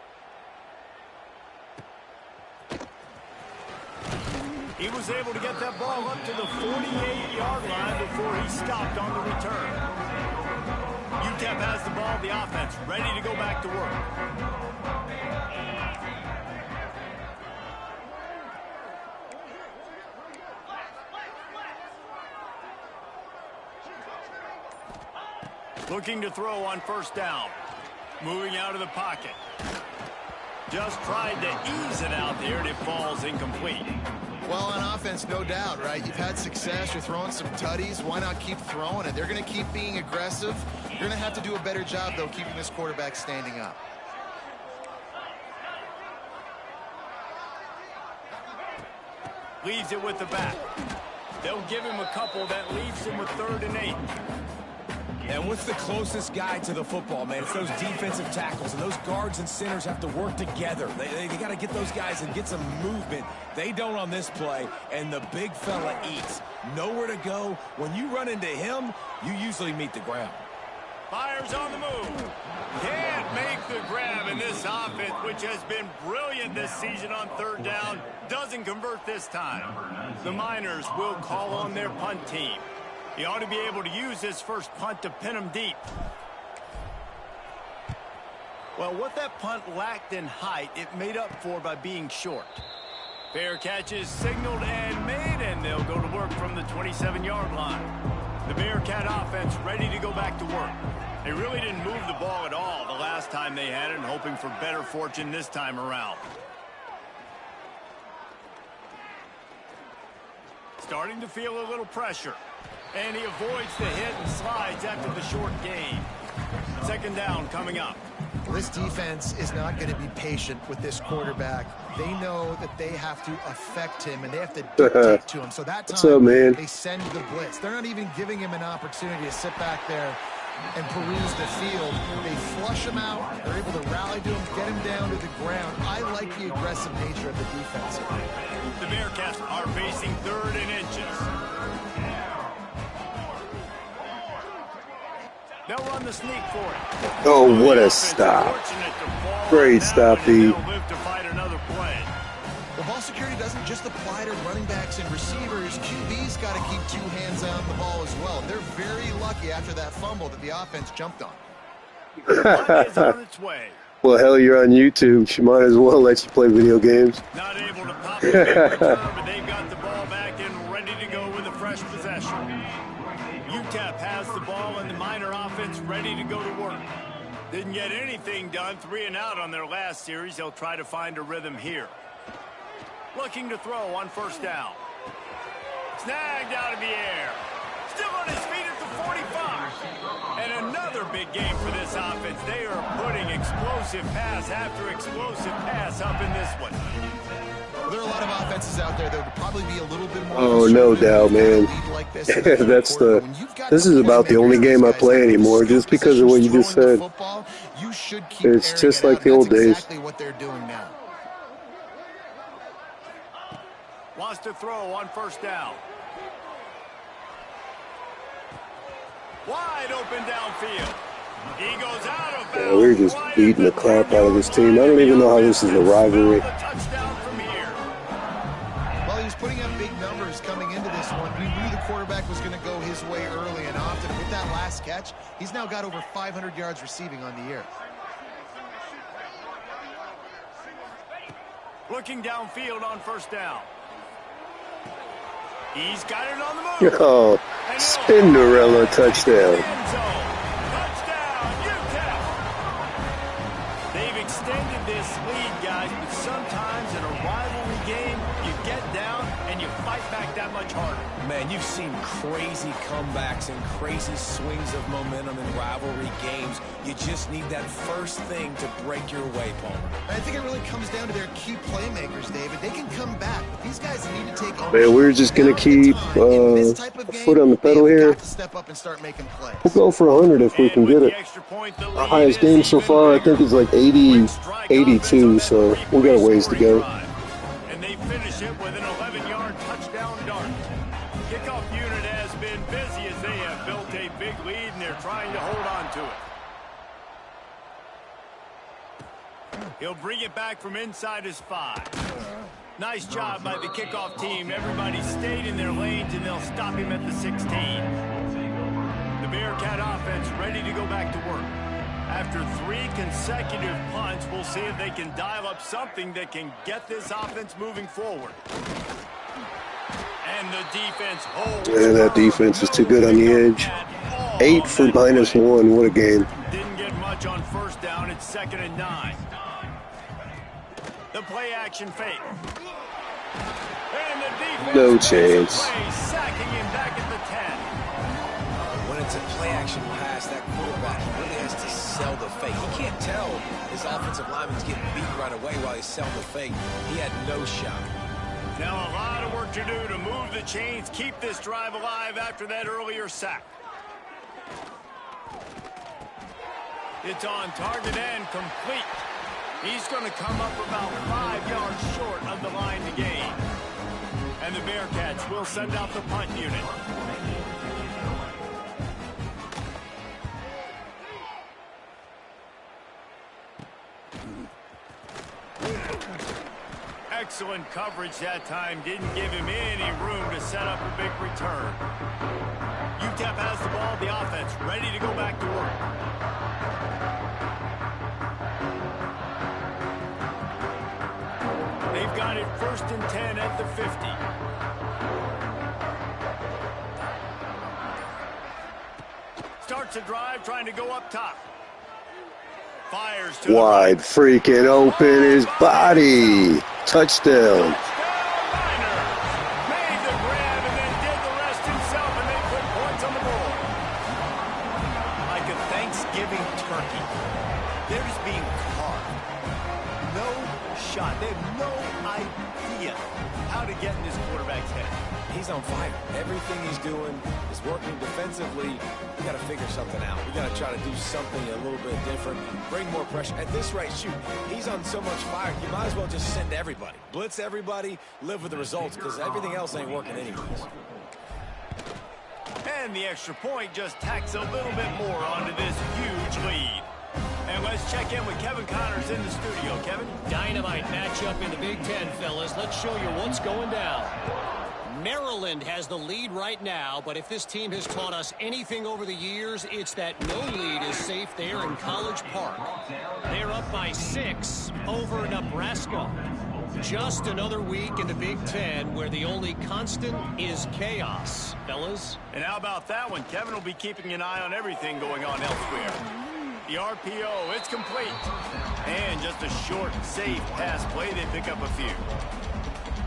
He was able to get that ball up to the 48-yard line before he stopped on the return. Utep has the ball, the offense ready to go back to work. Looking to throw on 1st down. Moving out of the pocket. Just tried to ease it out there, and it falls incomplete. Well, on offense, no doubt, right? You've had success. You're throwing some tutties. Why not keep throwing it? They're going to keep being aggressive. You're going to have to do a better job, though, keeping this quarterback standing up. Leaves it with the back. They'll give him a couple. That leaves him with 3rd and 8. And what's the closest guy to the football, man? It's those defensive tackles, and those guards and centers have to work together. They got to get those guys and get some movement. They don't on this play, and the big fella eats. Nowhere to go. When you run into him, you usually meet the ground. Fires on the move. Can't make the grab in this offense, which has been brilliant this season on 3rd down. Doesn't convert this time. The Miners will call on their punt team. He ought to be able to use his first punt to pin him deep. Well, what that punt lacked in height, it made up for by being short. Fair catch is signaled and made, and they'll go to work from the 27-yard line. The Bearcat offense ready to go back to work. They really didn't move the ball at all the last time they had it, and hoping for better fortune this time around. Starting to feel a little pressure. And he avoids the hit and slides after the short gain. 2nd down coming up. This defense is not going to be patient with this quarterback. They know that they have to affect him, and they have to dictate to him. So that time, they send the blitz. They're not even giving him an opportunity to sit back there and peruse the field. They flush him out. They're able to rally to him, get him down to the ground. I like the aggressive nature of the defense. The Bearcats are facing 3rd and inches. They'll run the sneak for it. Oh, what a stop. Great stop, D. They'll live to fight another play. Well, ball security doesn't just apply to running backs and receivers. QB's got to keep 2 hands on the ball as well. They're very lucky after that fumble that the offense jumped on. The is on its way. Well, hell, you're on YouTube. She might as well let you play video games. Not able to pop it in return, but they've got the ball back and ready to go with a fresh possession. Utep has the ball, and the Miner offense ready to go to work. Didn't get anything done. 3 and out on their last series. They'll try to find a rhythm here. Looking to throw on 1st down. Snagged out of the air. Still on his feet at the 45. And another big game for this offense. They are putting explosive pass after explosive pass up in this one. Well, there are a lot of offenses out there that would probably be a little bit more. Oh, no doubt, man. Like this this is about the only game I play anymore, just because of what you just said. It's just like the old days. Exactly what they're doing now. Wants to throw on 1st down. Wide open downfield. He goes out of bounds. Yeah, we're just beating the crap out of this team. I don't even know how this is a rivalry. Well, he was putting up big numbers coming into this one. We knew the quarterback was going to go his way early and often. And with that last catch, he's now got over 500 yards receiving on the year. Looking downfield on 1st down. He's got it on the move. Oh, Cinderella touchdown. Touchdown, Utep. They've extended this lead, guys, but sometimes in a rivalry game, you get down and you fight back that much harder. Man, you've seen crazy comebacks and crazy swings of momentum in rivalry games. You just need that first thing to break your way, Palmer. I think it really comes down to their key playmakers, David. They can come back, but these guys need to take ownership. Man, we're just going to keep a foot on the pedal here. Step up and start making plays. We'll go for 100 if we can get it. Our highest game so far, I think, is like 82, so we got a ways to go. And they finish it with an 11-yard touchdown dart. Kickoff unit has been busy as they have built a big lead, and they're trying to hold on to it. He'll bring it back from inside his 5. Nice job by the kickoff team. Everybody stayed in their lanes, and they'll stop him at the 16. The Bearcat offense ready to go back to work. After 3 consecutive punts, we'll see if they can dial up something that can get this offense moving forward. And the defense holds. Yeah, that defense is too good on the edge. 8 for -1. What a game. Didn't get much on 1st down. It's 2nd and 9. The play action fake. And the defense No makes a chance. play, sacking him back at the 10. When it's a play-action pass, that quarterback really has to sell the fake. He can't tell his offensive lineman's getting beat right away while he's selling the fake. He had no shot. Now a lot of work to do to move the chains, keep this drive alive after that earlier sack. It's on target and complete. He's going to come up about 5 yards short of the line to gain. And the Bearcats will send out the punt unit. Excellent coverage that time. Didn't give him any room to set up a big return. Utep has the ball, the offense ready to go back to work. They've got it 1st and 10 at the 50. Starts a drive trying to go up top. Fires to Wide, freaking open his body. Touchdown. Made the grab and then did the rest himself, and they put points on the board. Like a Thanksgiving turkey. They're just being carved. No shot. They have no idea how to get in this quarterback's head. He's on fire. Everything he's doing is working defensively. We got to figure something out. We got to try to do something a little bit different. Bring more pressure. At this rate, shoot, he's on so much fire, you might as well just send everybody. Blitz everybody, live with the results, because everything else ain't working anyways. And the extra point just tacks a little bit more onto this huge lead. And let's check in with Kevin Connors in the studio. Kevin? Dynamite matchup in the Big Ten, fellas. Let's show you what's going down. Maryland has the lead right now, but if this team has taught us anything over the years, it's that no lead is safe there in College Park. They're up by 6 over Nebraska. Just another week in the Big Ten where the only constant is chaos, fellas. And how about that one? Kevin will be keeping an eye on everything going on elsewhere. The RPO, it's complete. And just a short, safe pass play. They pick up a few.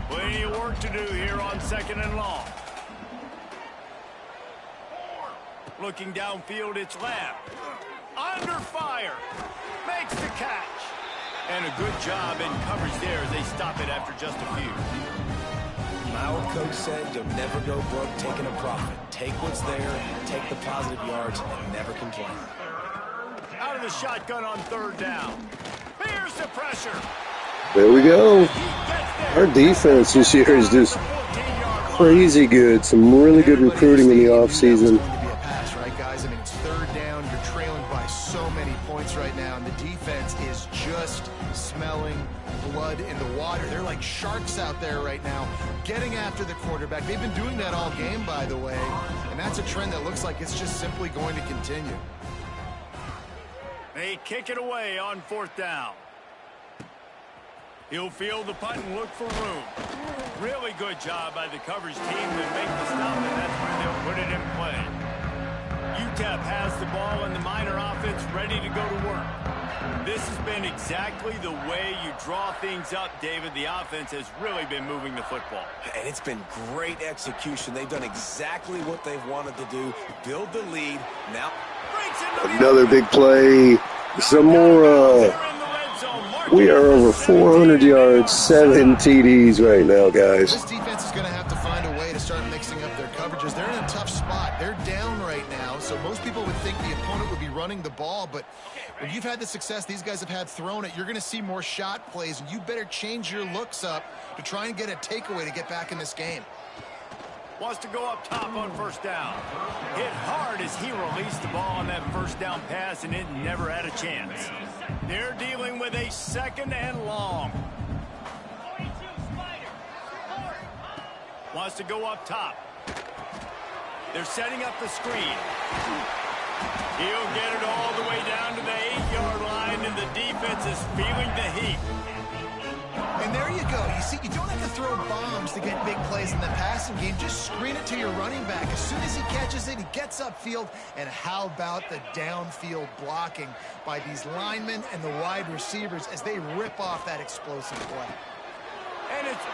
Plenty of work to do here on 2nd and long. Looking downfield, it's Lamb. Under fire. Makes the catch. And a good job in coverage there as they stop it after just a few. My old coach said you'll never go broke taking a profit. Take what's there, take the positive yards, and never complain. Out of the shotgun on 3rd down. Here's the pressure. There we go. Our defense this year is just crazy good. Some really good recruiting in the offseason. It's going to be a pass, right, guys? I mean, it's 3rd down. You're trailing by so many points right now, and the defense is just smelling blood in the water. They're like sharks out there right now, getting after the quarterback. They've been doing that all game, by the way, and that's a trend that looks like it's just simply going to continue. They kick it away on 4th down. He'll field the punt and look for room. Really good job by the coverage team to make the stop, and that's where they'll put it in play. Utep has the ball and the Miner offense ready to go to work. This has been exactly the way you draw things up, David. The offense has really been moving the football. And it's been great execution. They've done exactly what they've wanted to do. Build the lead. Now, another big play. Some more, we are over 400 yards, 7 TDs right now, guys. This defense is going to have to find a way to start mixing up their coverages. They're in a tough spot. They're down right now, so most people would think the opponent would be running the ball, but when you've had the success these guys have had throwing it, you're going to see more shot plays, and you better change your looks up to try and get a takeaway to get back in this game. Wants to go up top on 1st down. Hit hard as he released the ball on that 1st down pass, and it never had a chance. They're dealing with a 2nd and long. Wants to go up top. They're setting up the screen. He'll get it all the way down to the 8-yard line, and the defense is feeling the heat. And there you go. You see, you don't have to throw bombs to get big plays in the passing game. Just screen it to your running back. As soon as he catches it, he gets upfield. And how about the downfield blocking by these linemen and the wide receivers as they rip off that explosive play?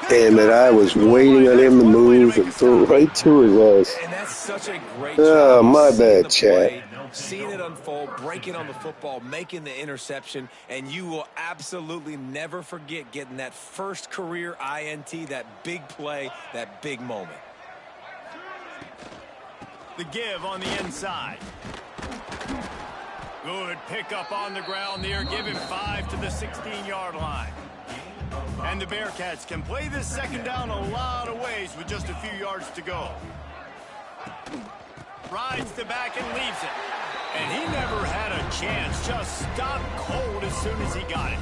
Damn it, I was waiting on him to move and throw right to his ass. And that's such a great Oh, job. my Seeing bad, the Chad. play, seeing it unfold, breaking on the football, making the interception, and you will absolutely never forget getting that first career INT, that big play, that big moment. The give on the inside. Good pickup on the ground there. Give him 5 to the 16-yard line. And the Bearcats can play this second down a lot of ways with just a few yards to go. Rides the back and leaves it. And he never had a chance. Just stopped cold as soon as he got it.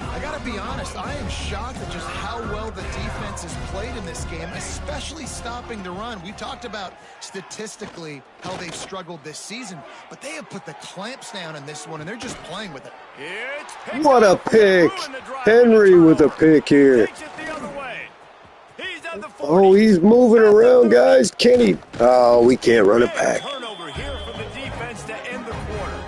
I got to be honest, I am shocked at just how well the defense has played in this game, especially stopping the run. We talked about statistically how they've struggled this season, but they have put the clamps down in this one, and they're just playing with it. What a pick. Henry with a pick here. Oh, he's moving around, guys. Kenny. Oh, we can't run it back. Turnover here for the defense to end the quarter.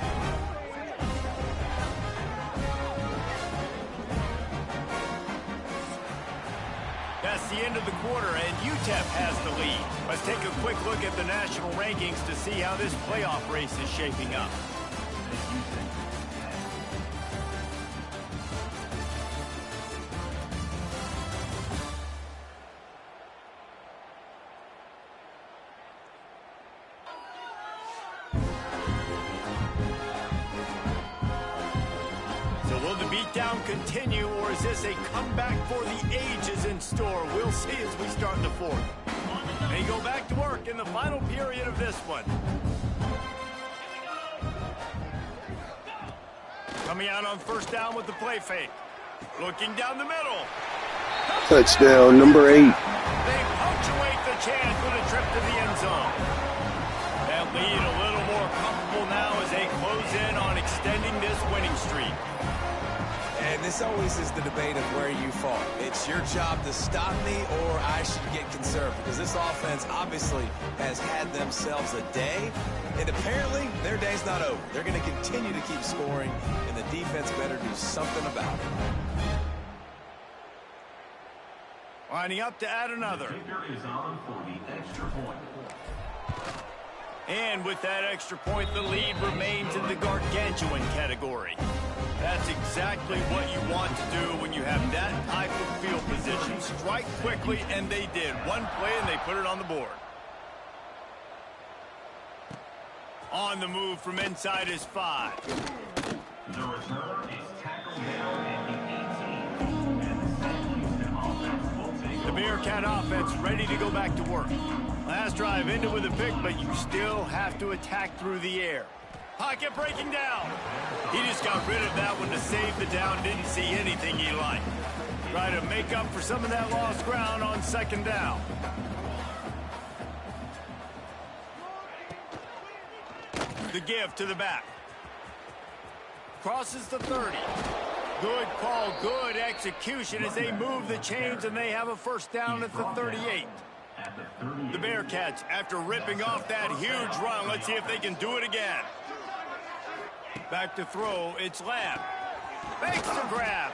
That's the end of the quarter, and Utep has the lead. Let's take a quick look at the national rankings to see how this playoff race is shaping up. Continue, or is this a comeback for the ages in store? We'll see as we start the fourth. They go back to work in the final period of this one. Coming out on first down with the play fake. Looking down the middle. Touchdown, number 8. They punctuate the chance with a trip to the end zone. That lead a little more comfortable now as they close in on extending this winning streak. And this always is the debate of where you fall. It's your job to stop me, or I should get conservative, because this offense obviously has had themselves a day, and apparently their day's not over. They're going to continue to keep scoring, and the defense better do something about it. Lining up to add another. Is on for the extra point. And with that extra point, the lead remains in the gargantuan category. That's exactly what you want to do when you have that type of field position. Strike quickly, and they did. One play, and they put it on the board. On the move from inside is 5. The return is tackled down at the 18. And the San Houston offense will take The Bearcat offense ready to go back to work. Last drive ended with a pick, but you still have to attack through the air. Pocket breaking down. He just got rid of that one to save the down. Didn't see anything he liked. Try to make up for some of that lost ground on second down. The give to the back. Crosses the 30. Good call, good execution as they move the chains, and they have a first down at the 38. The Bearcats, after ripping off that huge run, let's see if they can do it again. Back to throw, it's Lamb. Makes the grab.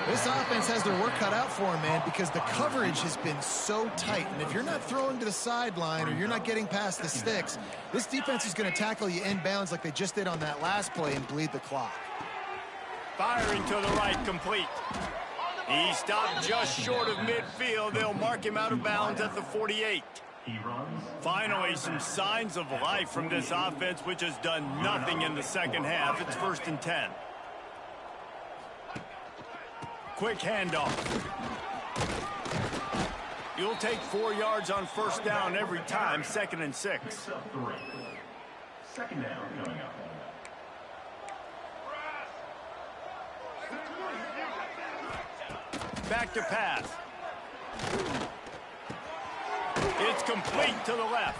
This offense has their work cut out for them, man, because the coverage has been so tight. And if you're not throwing to the sideline or you're not getting past the sticks, this defense is going to tackle you inbounds like they just did on that last play and bleed the clock. Firing to the right, complete. He stopped just short of midfield. They'll mark him out of bounds at the 48. Finally, some signs of life from this offense, which has done nothing in the second half. It's 1st and 10. Quick handoff. You'll take 4 yards on first down every time, 2nd and 6. Second down coming up. Back to pass. It's complete to the left.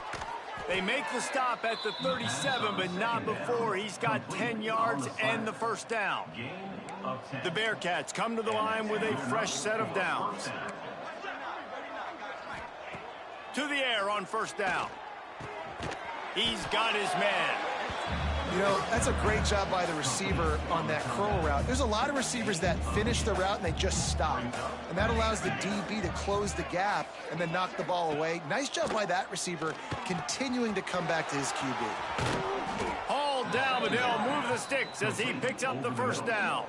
They make the stop at the 37, but not before he's got 10 yards and the first down. The Bearcats come to the line with a fresh set of downs. To the air on first down. He's got his man. You know, that's a great job by the receiver on that curl route. There's a lot of receivers that finish the route and they just stop. And that allows the DB to close the gap and then knock the ball away. Nice job by that receiver continuing to come back to his QB. Hauled down, but they'll move the sticks as he picks up the first down.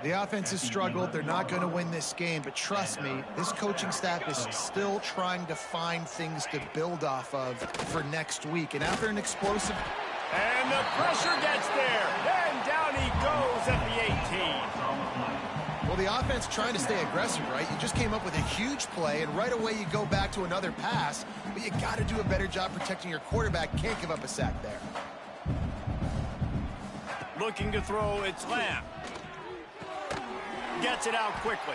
The offense has struggled. They're not going to win this game, but trust me, this coaching staff is still trying to find things to build off of for next week. And after an explosive... And the pressure gets there. And down he goes at the 18. Well, the offense trying to stay aggressive, right? You just came up with a huge play, and right away you go back to another pass, but you got to do a better job protecting your quarterback. Can't give up a sack there. Looking to throw, it's Lamb. Gets it out quickly.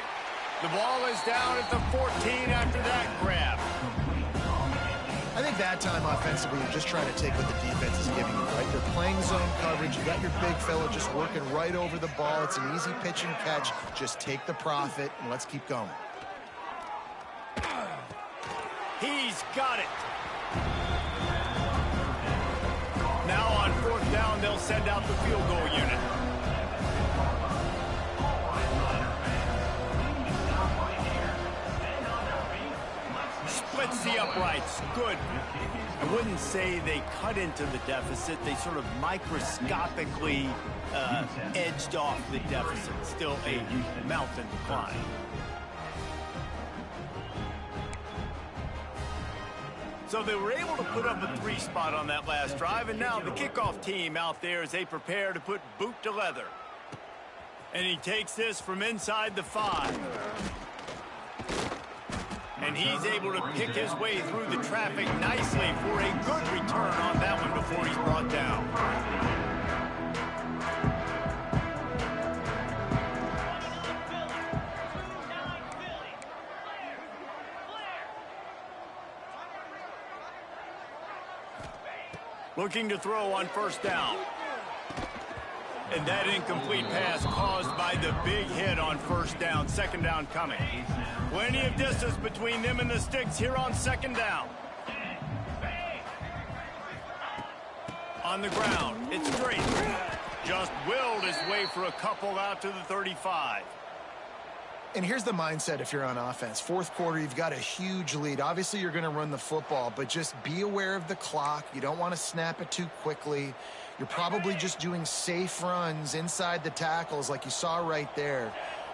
The ball is down at the 14 after that grab. I think that time offensively, you're just trying to take what the defense is giving you, right? They're playing zone coverage. You got your big fella just working right over the ball. It's an easy pitch and catch. Just take the profit, and let's keep going. He's got it. Now on fourth down, they'll send out the field goal unit. Splits the uprights. Good. I wouldn't say they cut into the deficit. They sort of microscopically edged off the deficit. Still a mountain to climb. So they were able to put up a 3 spot on that last drive, and now the kickoff team out there as they prepare to put boot to leather. And he takes this from inside the 5. And he's able to pick his way through the traffic nicely for a good return on that one before he's brought down. Looking to throw on first down. And that incomplete pass caused by the big hit on first down. Second down coming. Plenty of distance between them and the sticks here on second down. On the ground, it's straight. Just willed his way for a couple out to the 35. And here's the mindset if you're on offense. Fourth quarter, you've got a huge lead. Obviously, you're going to run the football, but just be aware of the clock. You don't want to snap it too quickly. You're probably just doing safe runs inside the tackles like you saw right there.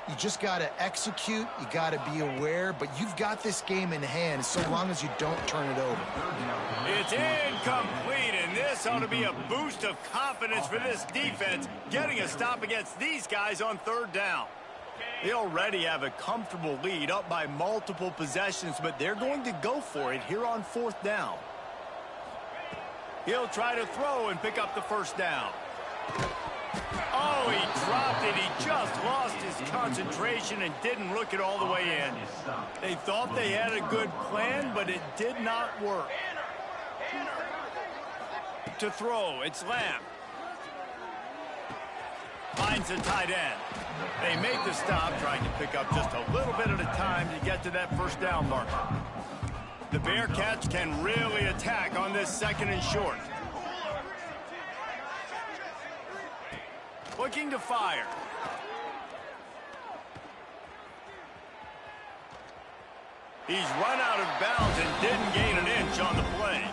You just got to execute. You got to be aware, but you've got this game in hand so long as you don't turn it over. It's incomplete, and this ought to be a boost of confidence for this defense, getting a stop against these guys on third down. They already have a comfortable lead up by multiple possessions, but they're going to go for it here on fourth down. He'll try to throw and pick up the first down. Oh, he dropped it. He just lost his concentration and didn't look it all the way in. They thought they had a good plan, but it did not work. To throw, it's Lamb. Finds a tight end. They make the stop, trying to pick up just a little bit at a time to get to that first down marker. The Bearcats can really attack on this second and short. Looking to fire. He's run out of bounds and didn't gain an inch on the play.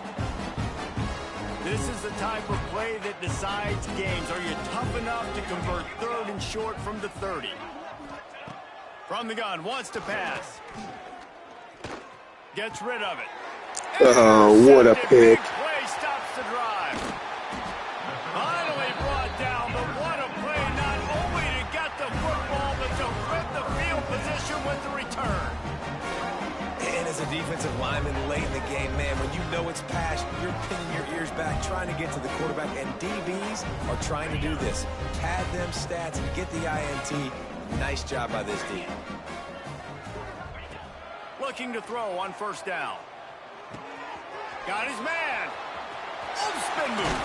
This is the type of play that decides games. Are you tough enough to convert third and short from the 30? From the gun, wants to pass. Gets rid of it. Oh, what a pick. Play stops the drive. Finally brought down, but what a play, not only to get the football, but to flip the field position with the return. And as a defensive lineman late in the game, man, when you know it's passed, you're pinning your ears back, trying to get to the quarterback, and DBs are trying to do this. Pad them stats and get the INT. Nice job by this D. Looking to throw on first down. Got his man. Spin move.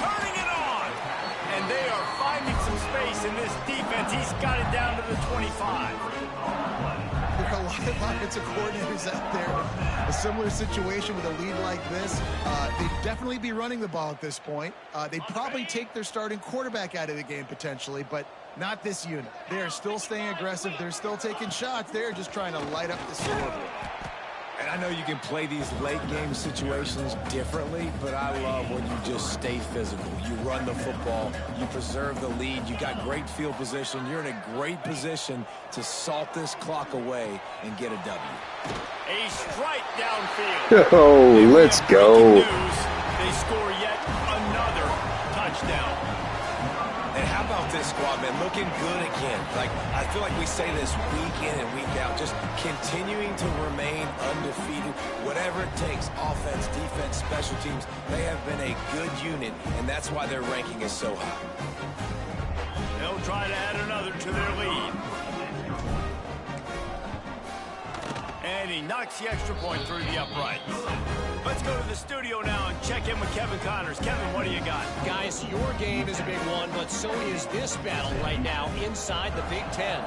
Turning it on. And they are finding some space in this defense. He's got it down to the 25. There are a lot of offensive coordinators out there. A similar situation with a lead like this. They'd definitely be running the ball at this point. They'd probably take their starting quarterback out of the game potentially, but not this unit. They are still staying aggressive. They're still taking shots. They're just trying to light up the scoreboard. And I know you can play these late game situations differently, but I love when you just stay physical. You run the football, you preserve the lead, you got great field position, you're in a great position to salt this clock away and get a W. A strike downfield. Oh, let's go. They score yet another touchdown. And how about this squad, man? Looking good again. Like, I feel like we say this week in and week out, just continuing to remain undefeated. Whatever it takes, offense, defense, special teams, they have been a good unit, and that's why their ranking is so high. They'll try to add another to their lead. And he knocks the extra point through the uprights. Let's go to the studio now and check in with Kevin Connors. Kevin, what do you got? Guys, your game is a big one, but so is this battle right now inside the Big Ten.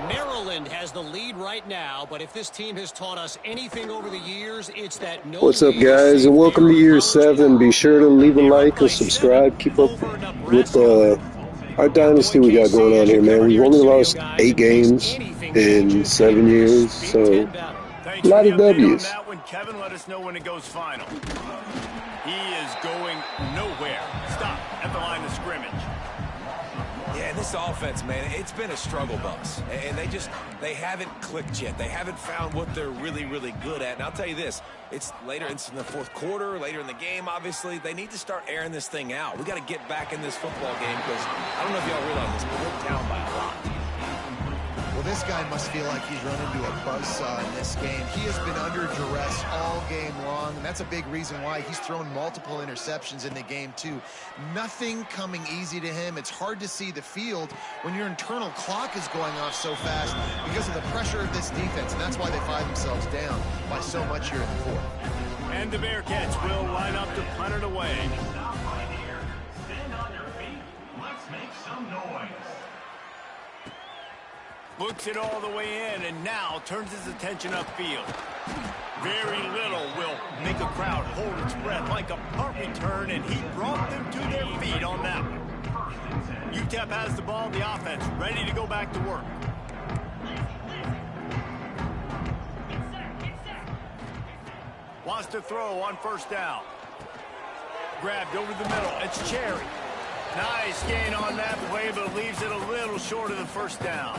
Maryland has the lead right now, but if this team has taught us anything over the years, it's that no. What's up, guys, and welcome to Year 7. Be sure to leave a like and subscribe. Keep up with our dynasty we got going on here, man. We've only lost 8 games in 7 years, so a lot of W's. Kevin, let us know when it goes final. He is going nowhere. Stop at the line of scrimmage. Yeah, and this offense, man, it's been a struggle bus. And they haven't clicked yet. They haven't found what they're really, really good at. And I'll tell you this, it's in the fourth quarter, later in the game, obviously. They need to start airing this thing out. We got to get back in this football game because I don't know if y'all realize this, but we're down by a lot. Well, this guy must feel like he's run into a buzzsaw in this game. He has been under duress all game long, and that's a big reason why he's thrown multiple interceptions in the game, too. Nothing coming easy to him. It's hard to see the field when your internal clock is going off so fast because of the pressure of this defense, and that's why they find themselves down by so much here in the fourth. And the Bearcats will line up to punt it away. Stand on your feet. Let's make some noise. Looks it all the way in and now turns his attention upfield. Very little will make a crowd hold its breath like a punt return, and he brought them to their feet on that one. Utep has the ball, the offense ready to go back to work. Wants to throw on first down. Grabbed over the middle. It's Cherry. Nice gain on that play, but leaves it a little short of the first down.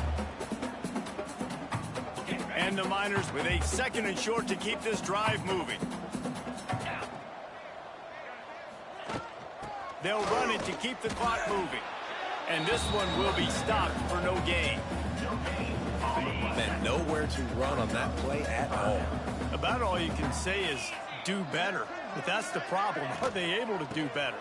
And the Miners with a 2nd and short to keep this drive moving. They'll run it to keep the clock moving. And this one will be stopped for no gain. Man, nowhere to run on that play at all. About all you can say is do better. But that's the problem. Are they able to do better?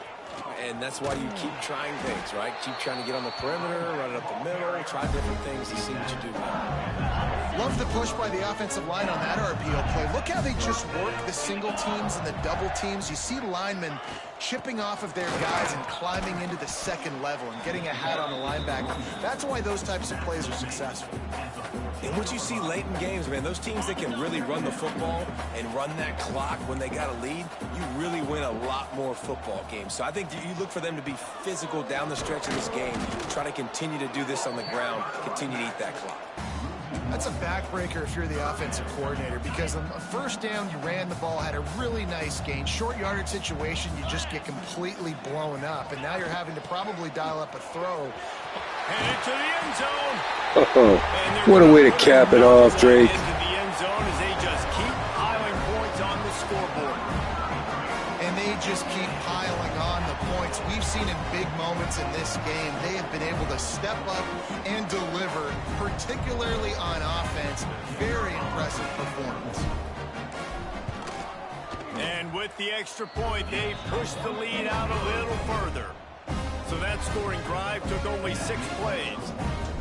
And that's why you keep trying things, right? Keep trying to get on the perimeter, run it up the middle, try different things to see what you do well. Love the push by the offensive line on that RPO play. Look how they just work the single teams and the double teams. You see linemen chipping off of their guys and climbing into the second level and getting a hat on the linebacker. That's why those types of plays are successful. And what you see late in games, man, those teams that can really run the football and run that clock when they got a lead, you really win a lot more football games. So I think you look for them to be physical down the stretch of this game, try to continue to do this on the ground, continue to eat that clock. That's a backbreaker if you're the offensive coordinator, because on first down, you ran the ball, had a really nice gain. Short yardage situation, you just get completely blown up, and now you're having to probably dial up a throw. Headed to the end zone. What a way to cap it off, Drake. Into the end zone as they just keep piling points on the scoreboard. And they just keep piling on the points. We've seen in big moments in this game, they have been able to step up and deliver, particularly on offense. Very impressive performance. And with the extra point, they pushed the lead out a little further. So that scoring drive took only 6 plays.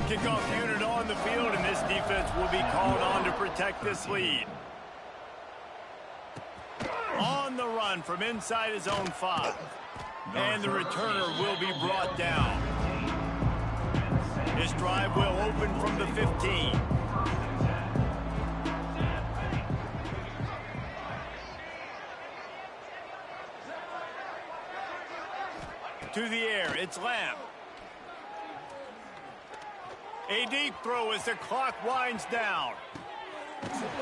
Kickoff unit on the field, and this defense will be called on to protect this lead. On the run from inside his own 5. And the returner will be brought down. His drive will open from the 15. To the air, it's Lamb. A deep throw as the clock winds down.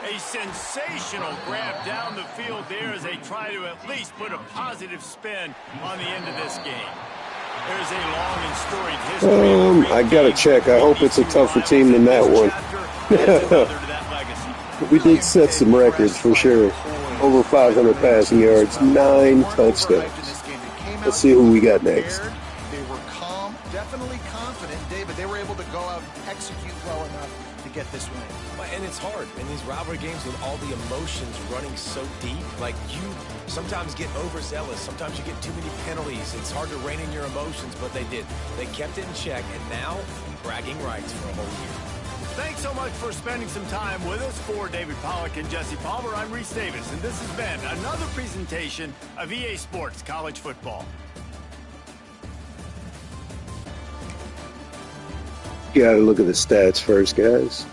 A sensational grab down the field there as they try to at least put a positive spin on the end of this game. There's a long and storied history. I gotta check. I hope it's a tougher team than that one. We did set some records for sure. Over 500 passing yards, 9 touchdowns. Let's see who we got next. They were calm, definitely confident, David. They were able to go out and execute well enough to get this win. And it's hard in these rivalry games with all the emotions running so deep. Like, you sometimes get overzealous. Sometimes you get too many penalties. It's hard to rein in your emotions, but they did. They kept it in check, and now bragging rights for a whole year. Thanks so much for spending some time with us. For David Pollack and Jesse Palmer, I'm Reese Davis, and this has been another presentation of EA Sports College Football. You gotta look at the stats first, guys.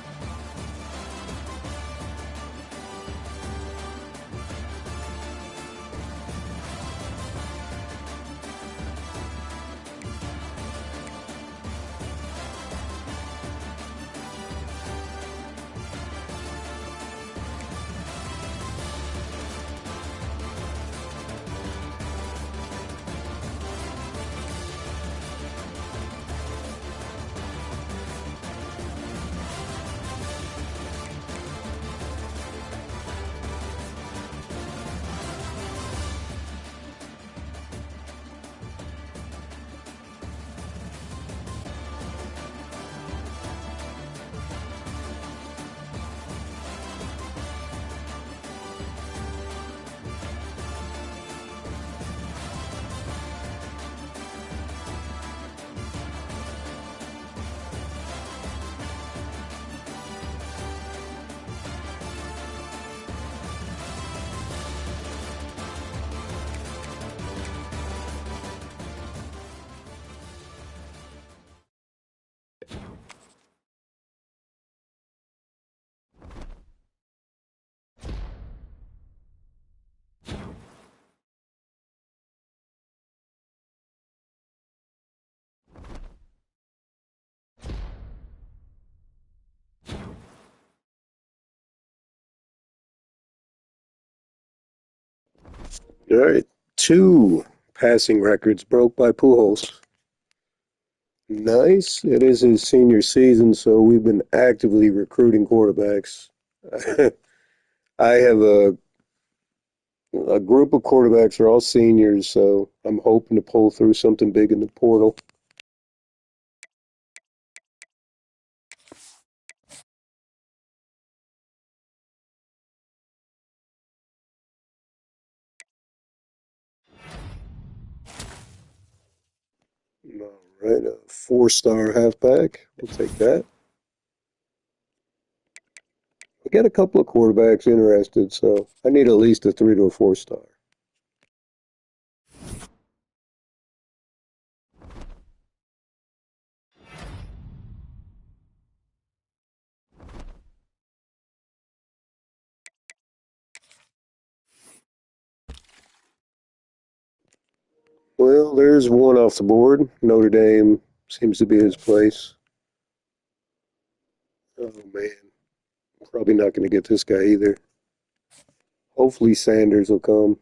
All right, 2 passing records broke by Pujols. Nice. It is his senior season, so we've been actively recruiting quarterbacks. I have a group of quarterbacks are all seniors, so I'm hoping to pull through something big in the portal. All right, a 4-star halfback. We'll take that. We got a couple of quarterbacks interested, so I need at least a 3 to a 4-star. Well, there's one off the board. Notre Dame seems to be his place. Oh, man. Probably not going to get this guy either. Hopefully Sanders will come.